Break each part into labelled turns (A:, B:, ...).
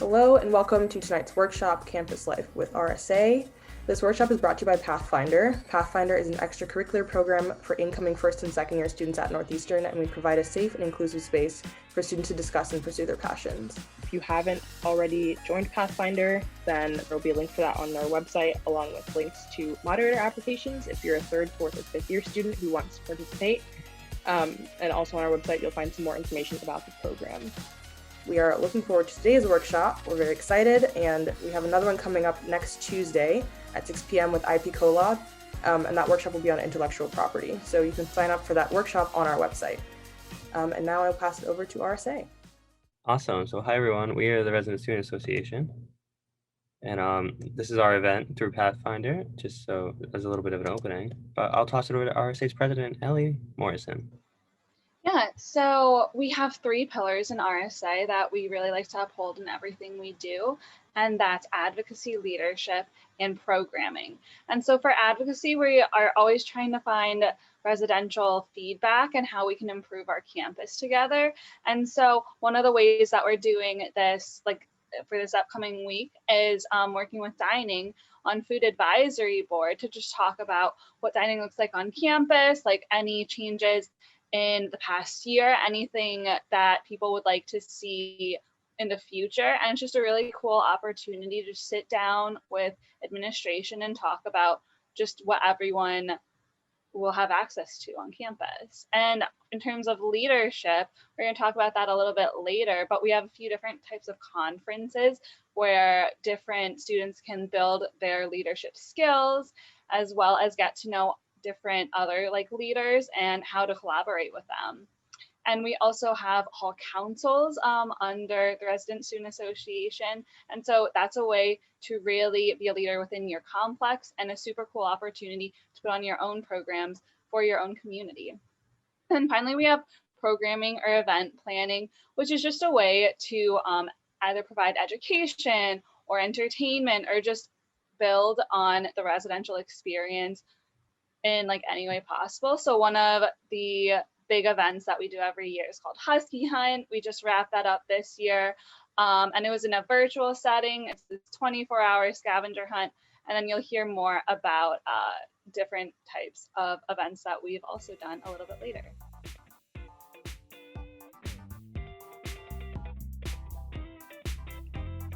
A: Hello and welcome to tonight's workshop, Campus Life with RSA. This workshop is brought to you by Pathfinder. Pathfinder is an extracurricular program for incoming first and second year students at Northeastern, and we provide a safe and inclusive space for students to discuss and pursue their passions. If you haven't already joined Pathfinder, then there will be a link for that on our website, along with links to moderator applications if you're a third, fourth, or fifth year student who wants to participate. And also on our website, you'll find some more information about the program. We are looking forward to today's workshop. We're very excited, and we have another one coming up next Tuesday at 6 p.m. with IP Collab, and that workshop will be on intellectual property. So you can sign up for that workshop on our website. And now I'll pass it over to RSA.
B: Awesome. So hi, everyone. We are the Resident Student Association, and this is our event through Pathfinder, just so as a little bit of an opening. But I'll toss it over to RSA's president, Ellie Morrison.
C: Yeah, so we have 3 pillars in RSA that we really like to uphold in everything we do, and that's advocacy, leadership, and programming. And so for advocacy, we are always trying to find residential feedback and how we can improve our campus together. And so one of the ways that we're doing this, like for this upcoming week, is working with dining on food advisory board to just talk about what dining looks like on campus, like any changes in the past year, anything that people would like to see in the future. And it's just a really cool opportunity to sit down with administration and talk about just what everyone will have access to on campus. And in terms of leadership, we're going to talk about that a little bit later, but we have a few different types of conferences where different students can build their leadership skills, as well as get to know different other leaders and how to collaborate with them. And we also have hall councils under the Resident Student Association. And so that's a way to really be a leader within your complex and a super cool opportunity to put on your own programs for your own community. And finally, we have programming or event planning, which is just a way to either provide education or entertainment or just build on the residential experience in any way possible. So one of the big events that we do every year is called Husky Hunt. We just wrapped that up this year. And it was in a virtual setting. It's this 24-hour scavenger hunt. And then you'll hear more about different types of events that we've also done a little bit later.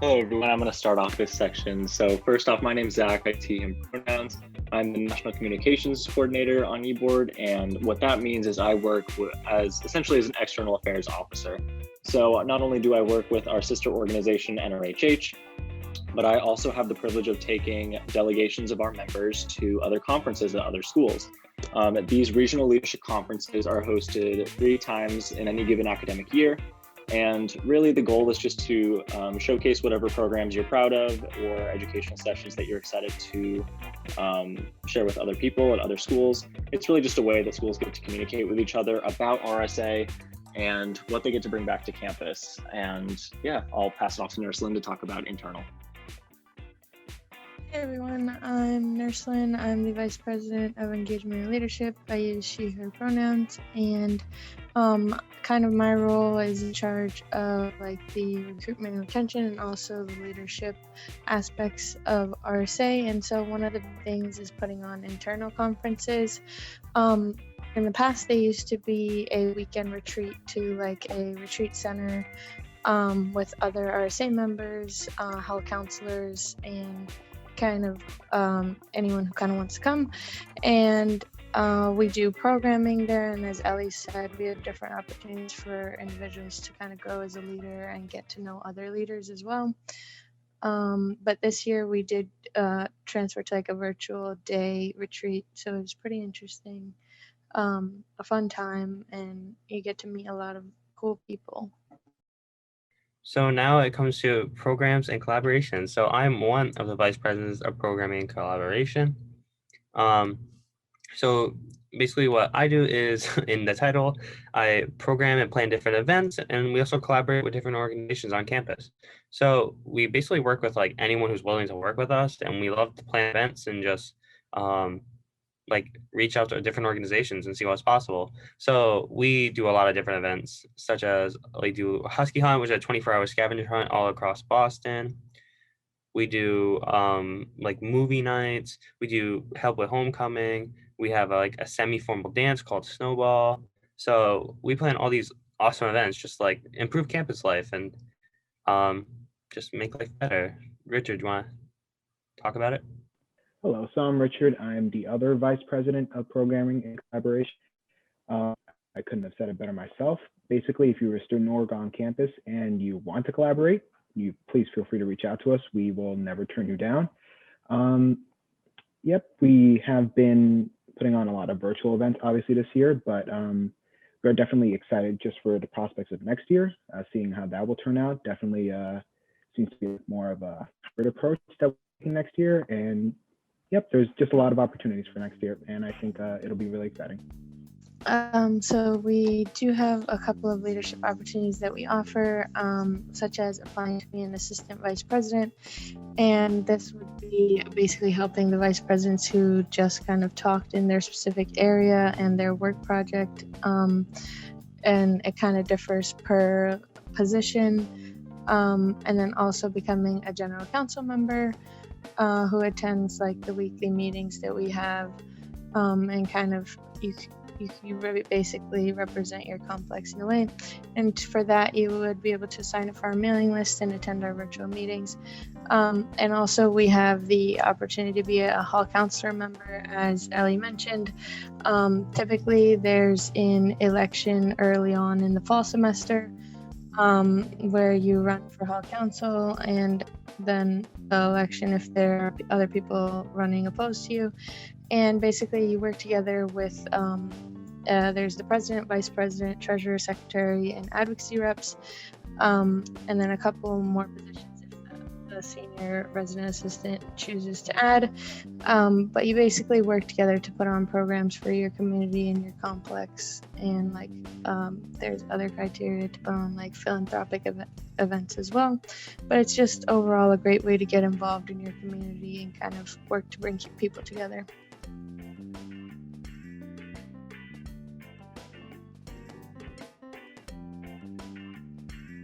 D: Hello, everyone. I'm going to start off this section. So first off, my name's Zach. I see him pronouns. I'm the National Communications Coordinator on E-board, and what that means is I work essentially as an external affairs officer. So not only do I work with our sister organization, NRHH, but I also have the privilege of taking delegations of our members to other conferences at other schools. These regional leadership conferences are hosted 3 times in any given academic year. And really the goal is just to showcase whatever programs you're proud of or educational sessions that you're excited to share with other people at other schools. It's really just a way that schools get to communicate with each other about RSA and what they get to bring back to campus. And yeah, I'll pass it off to Nurse Lynn to talk about internal.
E: Hey everyone, I'm Nurse Lynn. I'm the Vice President of Engagement and Leadership. I use she, her pronouns, and kind of my role is in charge of the recruitment and retention and also the leadership aspects of RSA. And so one of the things is putting on internal conferences. In the past, they used to be a weekend retreat to a retreat center with other RSA members, hall counselors, and kind of anyone who kind of wants to come. And we do programming there, and as Ellie said, we have different opportunities for individuals to kind of grow as a leader and get to know other leaders as well. But this year we did transfer to a virtual day retreat, so it was pretty interesting, a fun time, and you get to meet a lot of cool people.
B: So now it comes to programs and collaboration. So I'm one of the vice presidents of programming and collaboration. So basically what I do is, in the title, I program and plan different events, and we also collaborate with different organizations on campus. So we basically work with anyone who's willing to work with us, and we love to plan events and just like reach out to different organizations and see what's possible. So we do a lot of different events, such as we do a Husky Hunt, which is a 24-hour scavenger hunt all across Boston. We do like movie nights. We do help with homecoming. We have like a semi-formal dance called Snowball. So we plan all these awesome events just like improve campus life and just make life better. Richard, do you want to talk about it?
F: Hello, so I'm Richard. I'm the other Vice President of Programming and Collaboration. I couldn't have said it better myself. Basically, if you're a student org on campus and you want to collaborate, you please feel free to reach out to us. We will never turn you down. Yep, we have been putting on a lot of virtual events, obviously, this year, but we're definitely excited just for the prospects of next year, seeing how that will turn out. Definitely seems to be more of a hybrid approach that we're taking next year. And yep, there's just a lot of opportunities for next year, and I think it'll be really exciting.
E: So we do have a couple of leadership opportunities that we offer, such as applying to be an assistant vice president. And this would be basically helping the vice presidents who just kind of talked in their specific area and their work project. And it kind of differs per position. And then also becoming a general council member who attends like the weekly meetings that we have, and kind of you basically represent your complex in a way. And for that, you would be able to sign up for our mailing list and attend our virtual meetings. And also we have the opportunity to be a hall counselor member, as Ellie mentioned. Typically there's an election early on in the fall semester, where you run for hall council, and then the election if there are other people running opposed to you. And basically you work together with, there's the president, vice president, treasurer, secretary, and advocacy reps, and then a couple more positions if the senior resident assistant chooses to add. But you basically work together to put on programs for your community and your complex, and like there's other criteria to put on like philanthropic events as well. But it's just overall a great way to get involved in your community and kind of work to bring people together.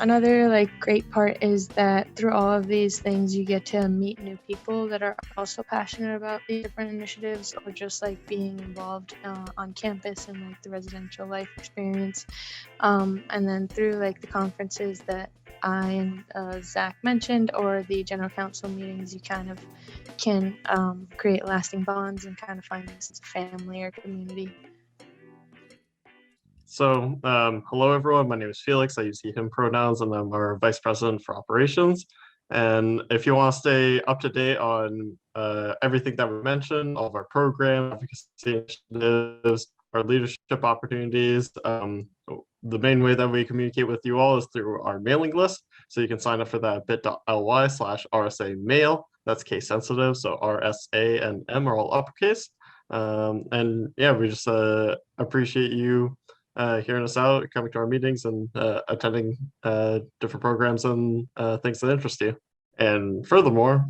E: Another like great part is that through all of these things you get to meet new people that are also passionate about the different initiatives, or just like being involved on campus and like the residential life experience. And then through like the conferences that I and Zach mentioned, or the general council meetings, you kind of can create lasting bonds and kind of find this as a family or community.
G: So, hello everyone, my name is Felix, I use he, him pronouns, and I'm our Vice President for Operations. And if you want to stay up to date on everything that we mentioned, all of our program, advocacy initiatives, our leadership opportunities, the main way that we communicate with you all is through our mailing list. So you can sign up for that at bit.ly/RSA mail. That's case sensitive, so RSA and M are all uppercase. And yeah, we just appreciate you hearing us out, coming to our meetings, and attending different programs and things that interest you. And furthermore,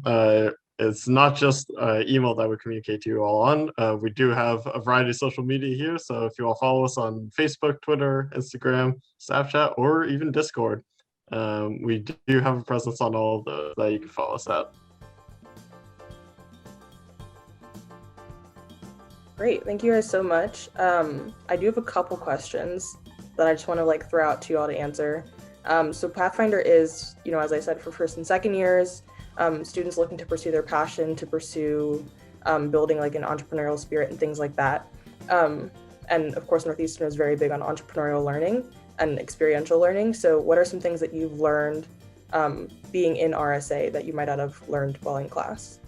G: it's not just email that we communicate to you all on. We do have a variety of social media here. So if you all follow us on Facebook, Twitter, Instagram, Snapchat, or even Discord, we do have a presence on all of those that you can follow us at.
A: Great, thank you guys so much. I do have a couple questions that I just want to like throw out to you all to answer. So Pathfinder is, as I said, for first and second years, students looking to pursue their passion, to pursue building like an entrepreneurial spirit and things like that. And of course, Northeastern is very big on entrepreneurial learning and experiential learning. So what are some things that you've learned being in RSA that you might not have learned while in class?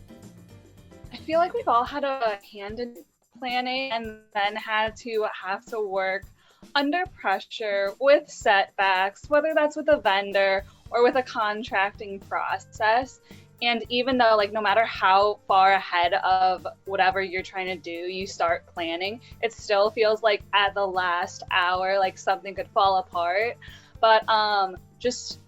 C: I feel like we've all had a hand in planning, and then have to work under pressure with setbacks, whether that's with a vendor or with a contracting process. And even though like no matter how far ahead of whatever you're trying to do you start planning, it still feels like at the last hour like something could fall apart. But just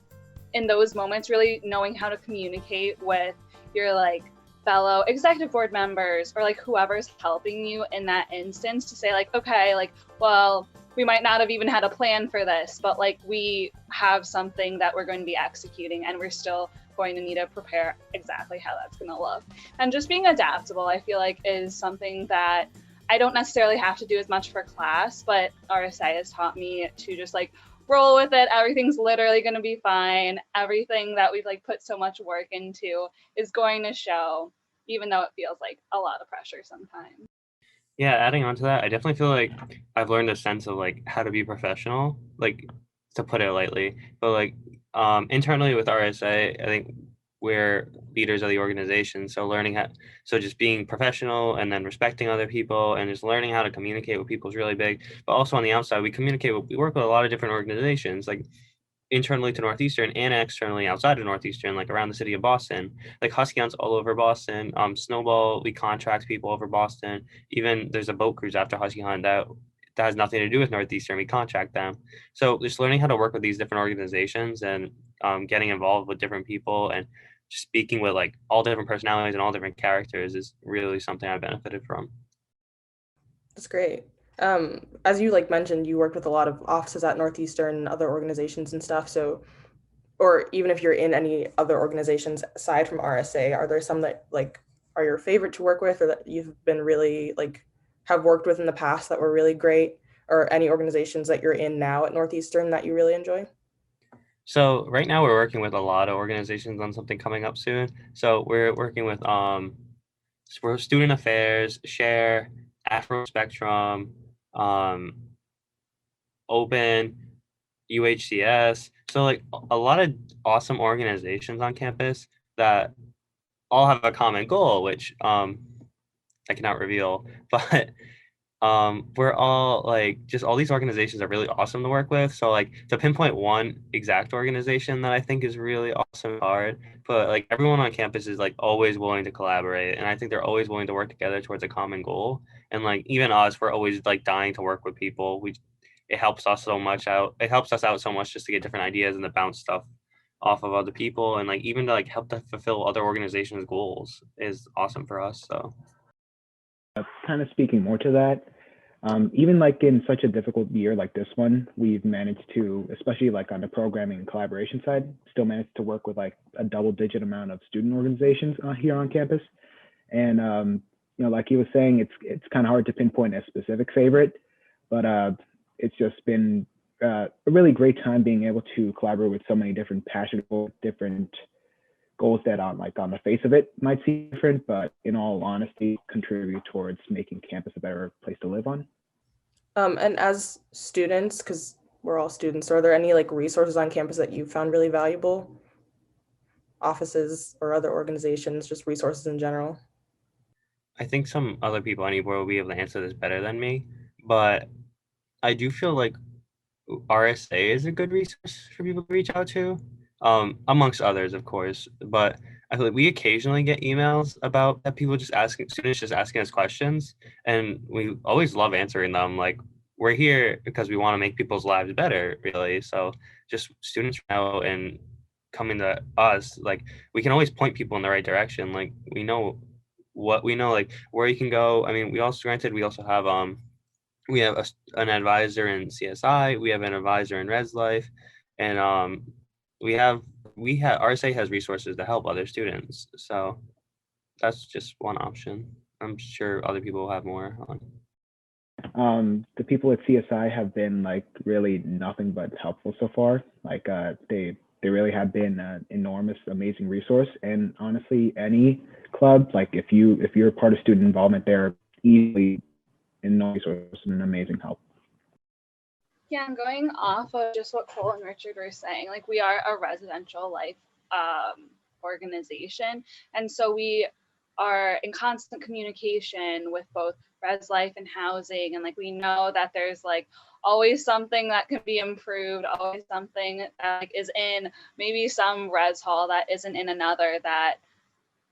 C: in those moments, really knowing how to communicate with your like fellow executive board members or like whoever's helping you in that instance to say like, okay, like, well, we might not have even had a plan for this, but like we have something that we're going to be executing and we're still going to need to prepare exactly how that's going to look. And just being adaptable, I feel like, is something that I don't necessarily have to do as much for class, but RSA has taught me to just like roll with it. Everything's literally going to be fine. Everything that we've like put so much work into is going to show, even though it feels like a lot of pressure sometimes.
B: Yeah, adding on to that, I definitely feel like I've learned a sense of like how to be professional, like to put it lightly. But like internally with RSA, I think we're leaders of the organization. So just being professional and then respecting other people and just learning how to communicate with people is really big. But also on the outside, we work with a lot of different organizations, like internally to Northeastern and externally outside of Northeastern, like around the city of Boston, like Huskyhounds all over Boston. Snowball, we contract people over Boston. Even there's a boat cruise after Huskyhound that has nothing to do with Northeastern. We contract them. So just learning how to work with these different organizations and getting involved with different people and just speaking with like all different personalities and all different characters is really something I benefited from.
A: That's great. As you like mentioned, you worked with a lot of offices at Northeastern and other organizations and stuff. So, or even if you're in any other organizations aside from RSA, are there some that like are your favorite to work with or that you've been really like have worked with in the past that were really great, or any organizations that you're in now at Northeastern that you really enjoy?
B: So right now we're working with a lot of organizations on something coming up soon. So we're working with for student affairs, Share, Afro Spectrum, Open, UHCS. So like a lot of awesome organizations on campus that all have a common goal, which I cannot reveal, but we're all like just all these organizations are really awesome to work with. So like to pinpoint one exact organization that I think is really awesome and hard, but like everyone on campus is like always willing to collaborate, and I think they're always willing to work together towards a common goal. And like even us, we're always like dying to work with people. It helps us so much out. It helps us out so much just to get different ideas and to bounce stuff off of other people, and like even to like help to fulfill other organizations' goals is awesome for us. So
F: Kind of speaking more to that, even like in such a difficult year like this one, we've managed to, especially like on the programming and collaboration side, still managed to work with like a double-digit amount of student organizations here on campus. And you know, like he was saying, it's kind of hard to pinpoint a specific favorite, but it's just been a really great time being able to collaborate with so many different passionate, different goals that on the face of it might seem different, but in all honesty, contribute towards making campus a better place to live on.
A: And as students, because we're all students, are there any like resources on campus that you found really valuable? Offices or other organizations, just resources in general?
B: I think some other people on E-board will be able to answer this better than me, but I do feel like RSA is a good resource for people to reach out to, amongst others, of course. But I feel like we occasionally get emails about that people students just asking us questions, and we always love answering them. Like we're here because we want to make people's lives better, really. So just students out and coming to us, like we can always point people in the right direction. Like we know like where you can go. I mean, we also have we have an advisor in CSI, we have an advisor in Res Life, and we have RSA has resources to help other students. So that's just one option. I'm sure other people will have more on.
F: The people at CSI have been like really nothing but helpful so far. Like they really have been an enormous, amazing resource. And honestly, any club, like if you're a part of student involvement, they're easily enormous resource and an amazing help.
C: Yeah, and going off of just what Cole and Richard were saying, like we are a residential life organization, and so we are in constant communication with both res life and housing, and like we know that there's like always something that can be improved, always something that like is in maybe some res hall that isn't in another that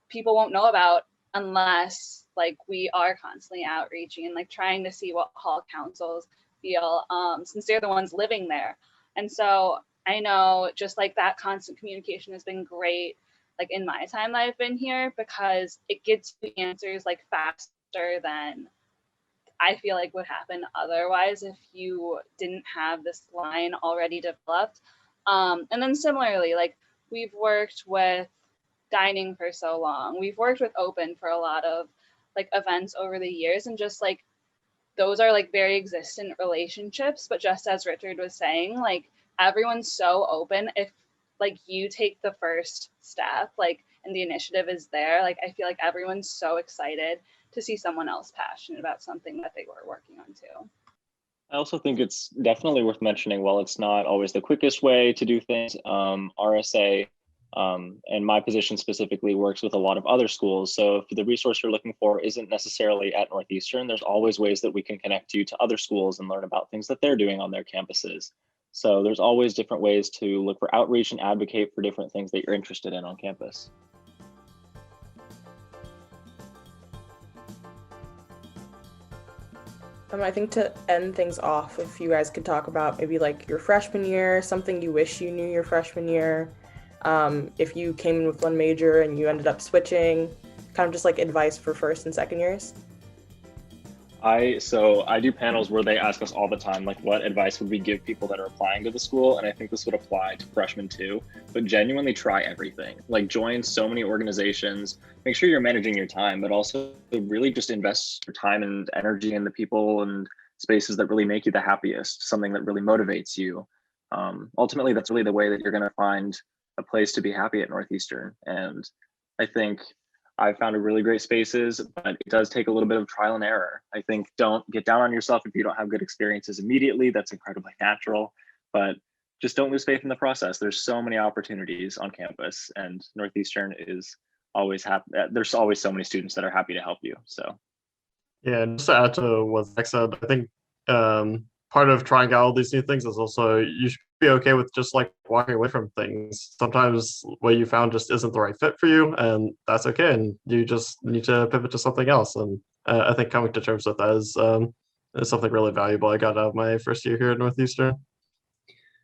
C: people won't know about unless like we are constantly outreaching and like trying to see what hall councils feel, since they're the ones living there. And so I know just like that constant communication has been great like in my time that I've been here, because it gets you answers like faster than I feel like would happen otherwise if you didn't have this line already developed. And then similarly, like we've worked with dining for so long. We've worked with open for a lot of like events over the years, and just like those are like very existent relationships. But just as Richard was saying, like everyone's so open. If like you take the first step, like, and the initiative is there, like I feel like everyone's so excited to see someone else passionate about something that they were working on too.
D: I also think it's definitely worth mentioning, while it's not always the quickest way to do things, RSA and my position specifically works with a lot of other schools. So if the resource you're looking for isn't necessarily at Northeastern, there's always ways that we can connect you to other schools and learn about things that they're doing on their campuses. So there's always different ways to look for outreach and advocate for different things that you're interested in on campus.
A: I think to end things off, if you guys could talk about maybe like your freshman year, something you wish you knew your freshman year, if you came in with one major and you ended up switching, kind of just like advice for first and second years.
D: I do panels where they ask us all the time, like, what advice would we give people that are applying to the school? And I think this would apply to freshmen too, but genuinely try everything. Like join so many organizations, make sure you're managing your time, but also really just invest your time and energy in the people and spaces that really make you the happiest, something that really motivates you. Ultimately, that's really the way that you're going to find a place to be happy at Northeastern. And I think I've found a really great spaces, but it does take a little bit of trial and error. I think don't get down on yourself if you don't have good experiences immediately. That's incredibly natural, but just don't lose faith in the process. There's so many opportunities on campus, and Northeastern is always happy. There's always so many students that are happy to help you. So,
G: Yeah, and just to add to what Zach said, I think part of trying out all these new things is also you should be okay with just like walking away from things. Sometimes what you found just isn't the right fit for you, and that's okay. And you just need to pivot to something else. And I think coming to terms with that is something really valuable I got out of my first year here at Northeastern.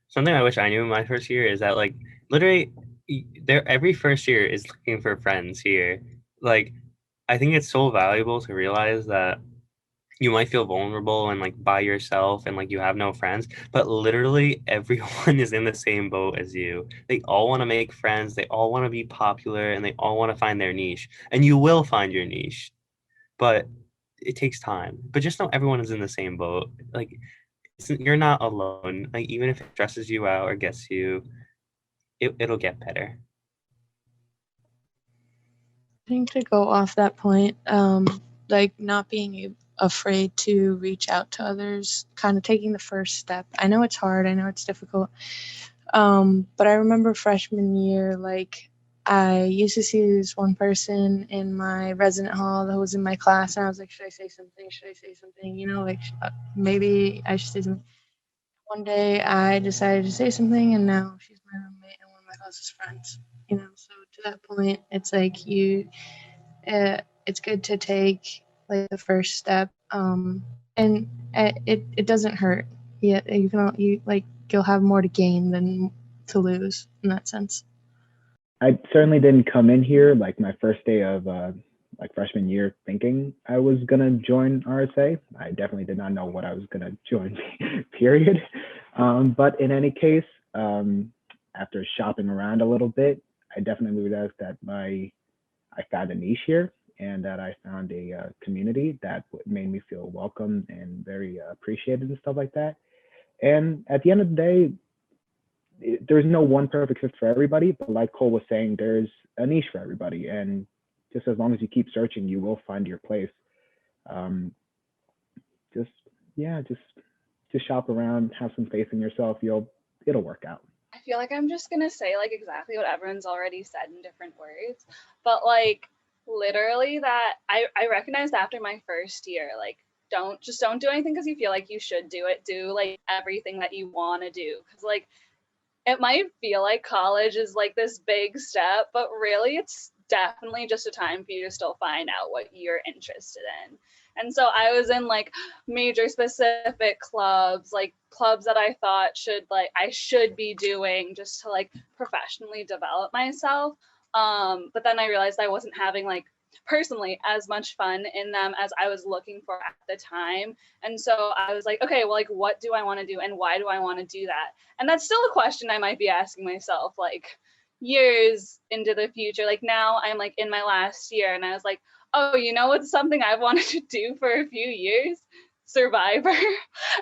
B: Something I wish I knew in my first year is that like literally every first year is looking for friends here. Like I think it's so valuable to realize that you might feel vulnerable and like by yourself and like you have no friends, but literally everyone is in the same boat as you. They all want to make friends, they all want to be popular, and they all want to find their niche. And you will find your niche, but it takes time. But just know everyone is in the same boat. Like you're not alone. Like even if it stresses you out or gets you, it'll get better.
E: I think to go off that point, like not being afraid to reach out to others, kind of taking the first step. I know it's hard, I know it's difficult, but I remember freshman year, like I used to see this one person in my resident hall that was in my class, and I was like, should I say something? Should I say something? You know, like maybe I should say something. One day I decided to say something, and now she's my roommate and one of my closest friends. You know, so to that point, it's like it's good to take like the first step, and it doesn't hurt. Yeah, you'll have more to gain than to lose in that sense.
F: I certainly didn't come in here like my first day of like freshman year thinking I was gonna join RSA. I definitely did not know what I was gonna join, period. But in any case, after shopping around a little bit, I definitely realized that I found a niche here, and that I found a community that made me feel welcome and very appreciated and stuff like that. And at the end of the day, there's no one perfect fit for everybody, but like Cole was saying, there's a niche for everybody. And just as long as you keep searching, you will find your place. Just shop around, have some faith in yourself. It'll work out.
C: I feel like I'm just gonna say like exactly what everyone's already said in different words, but like literally that I recognized after my first year, like don't do anything because you feel like you should do it. Do like everything that you want to do, because like it might feel like college is like this big step, but really it's definitely just a time for you to still find out what you're interested in. And so I was in like major specific clubs, like clubs that I thought I should be doing just to like professionally develop myself. But then I realized I wasn't having like personally as much fun in them as I was looking for at the time. And so I was like, okay, well, like, what do I want to do and why do I want to do that? And that's still a question I might be asking myself, like years into the future. Like now I'm like in my last year and I was like, oh, you know what's something I've wanted to do for a few years? Survivor.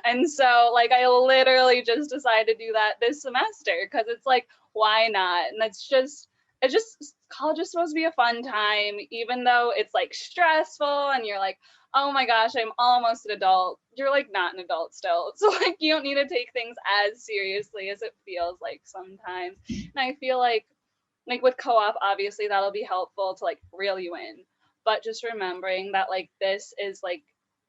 C: And so like I literally just decided to do that this semester because it's like, why not? And college is supposed to be a fun time, even though it's like stressful and you're like, oh my gosh, I'm almost an adult. You're like not an adult still. So like you don't need to take things as seriously as it feels like sometimes. And I feel like with co-op, obviously that'll be helpful to like reel you in. But just remembering that like this is like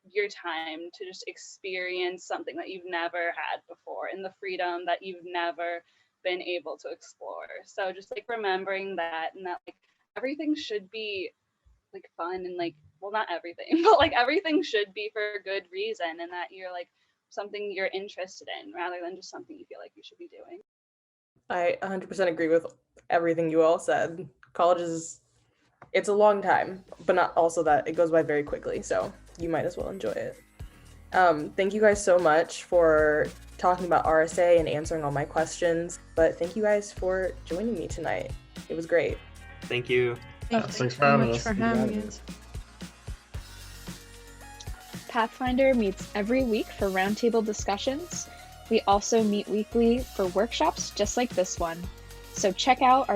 C: your time to just experience something that you've never had before and the freedom that you've never been able to explore. So just like remembering that and that like everything should be like fun and like, well, not everything, but like everything should be for a good reason and that you're like something you're interested in rather than just something you feel like you should be doing.
A: I 100% agree with everything you all said. College it's a long time, but not also that it goes by very quickly. So you might as well enjoy it. Thank you guys so much for talking about RSA and answering all my questions. But thank you guys for joining me tonight. It was great.
B: Thank you.
G: Thanks for having us.
E: For having us.
H: Pathfinder meets every week for roundtable discussions. We also meet weekly for workshops just like this one. So check out our